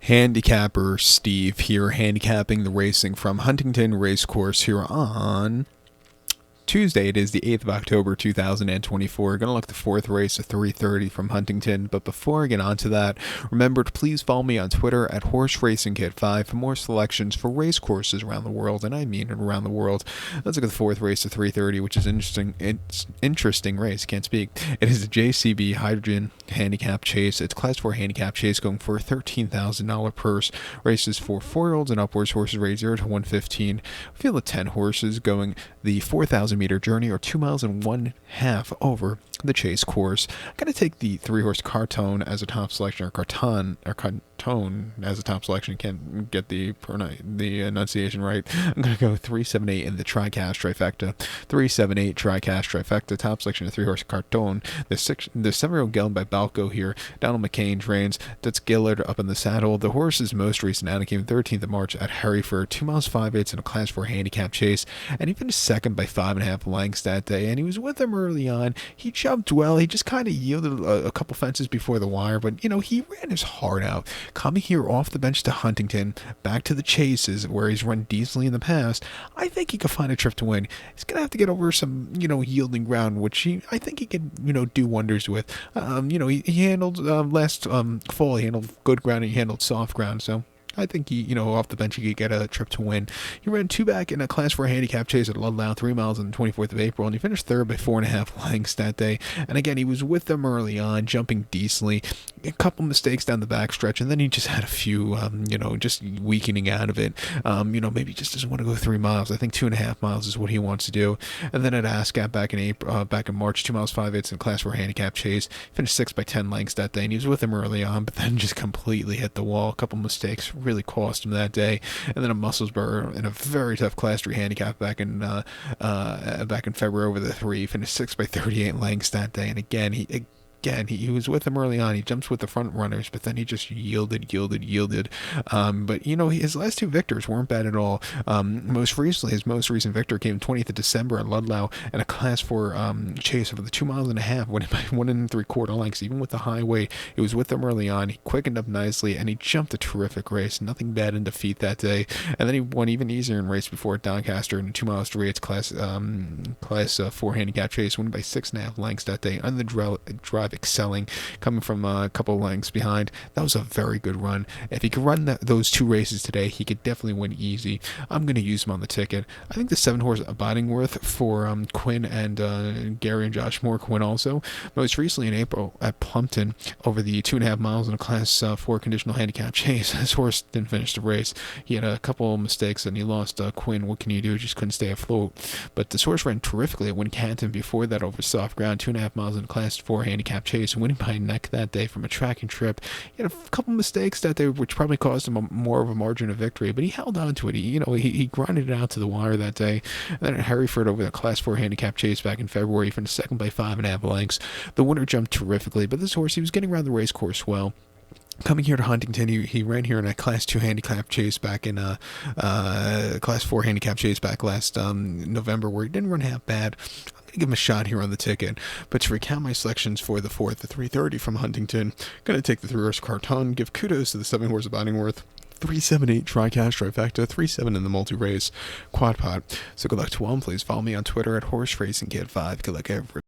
Handicapper Steve here, handicapping the racing from Huntingdon Racecourse here on Tuesday. It is the 8th of October 2024. We're going to look at the fourth race at 3:30 from Huntingdon. But before I get on to that, remember to please follow me on Twitter at HorseRacingKid5 for more selections for race courses around the world, and I mean around the world. Let's look at the fourth race at 3:30, which is interesting. It's interesting race. Can't speak. It is a JCB Hydrogen Handicap Chase. It's Class 4 Handicap Chase going for a $13,000 purse. Races for 4-year-olds and upwards. Horses raised 0 to 115. Field of 10 horses going the 4,000-meter journey, or 2 miles and 1/2 over the chase course. I'm going to take the 3-horse Cartone as a top selection, or Cartone as a top selection. Can't get the enunciation right. I'm going to go 378 in the Tricast Trifecta. 378 Tricast Trifecta, top selection of 3-horse Cartone. The 7-year-old gelded by Balco here. Donald McCain reins. That's Gillard up in the saddle. The horse's most recent outing came 13th of March at Hereford. 2 miles 5/8 in a Class 4 handicap chase, and he finished second by 5.5 lengths that day. And he was with them early on. He jumped well. He just kind of yielded a couple fences before the wire, but he ran his heart out. Coming here off the bench to Huntingdon, back to the chases where he's run decently in the past, I think he could find a trip to win. He's gonna have to get over some yielding ground, which I think he could do wonders with. He handled last fall. He handled good ground and he handled soft ground, so I think he, off the bench, he could get a trip to win. He ran 2 back in a Class 4 handicap chase at Ludlow, 3 miles on the 24th of April, and he finished third by 4.5 lengths that day. And again, he was with them early on, jumping decently. A couple mistakes down the backstretch, and then he just had a few, just weakening out of it. Maybe he just doesn't want to go 3 miles. I think 2.5 miles is what he wants to do. And then at Ascot back in March, 2 miles 5/8 in a Class 4 handicap chase, finished 6 by 10 lengths that day, and he was with them early on, but then just completely hit the wall. A couple mistakes really cost him that day. And then a Musselburgh in a very tough Class 3 handicap back in February over the 3, finished 6 by 38 lengths that day. And again, he was with them early on. He jumps with the front runners, but then he just yielded. But his last 2 victors weren't bad at all. His most recent victory came 20th of December at Ludlow in a Class 4 chase over the 2.5 miles, winning by 1 3/4 lengths. Even with the high weight, he was with them early on. He quickened up nicely, and he jumped a terrific race. Nothing bad in defeat that day. And then he won even easier in race before at Doncaster in a 2 miles 3/8 Class 4 handicap chase, winning by 6.5 lengths that day. On the drive, excelling, coming from a couple of lengths behind. That was a very good run. If he could run those 2 races today, he could definitely win easy. I'm going to use him on the ticket. I think the 7-horse Abidingworth for Quinn and Gary and Josh Moore can win also. Most recently in April at Plumpton over the 2.5 miles in a Class 4 conditional handicap chase. This horse didn't finish the race. He had a couple of mistakes and he lost. Quinn, what can you do? Just couldn't stay afloat. But this horse ran terrifically at Wincanton before that over soft ground, 2.5 miles in a Class 4 handicap chase, winning by a neck that day from a tracking trip. He had a couple mistakes that day, which probably caused him more of a margin of victory, but he held on to it. He grinded it out to the wire that day. And then at Hereford over the Class 4 handicap chase back in February, he finished second by 5.5 lengths. The winner jumped terrifically, but this horse, he was getting around the race course well. Coming here to Huntingdon, he ran here in a Class 2 handicap chase back in Class 4 handicap chase back last November, where he didn't run half bad. I'm going to give him a shot here on the ticket. But to recount my selections for the 4th at 3:30 from Huntingdon, going to take the 3-horse Cartone, give kudos to the 7-horse Abidingworth, 378 Tricast Trifecta, 37 in the multi-race quad pot. So good luck to all. Please follow me on Twitter at HorseRacingKid5. Good luck, everybody.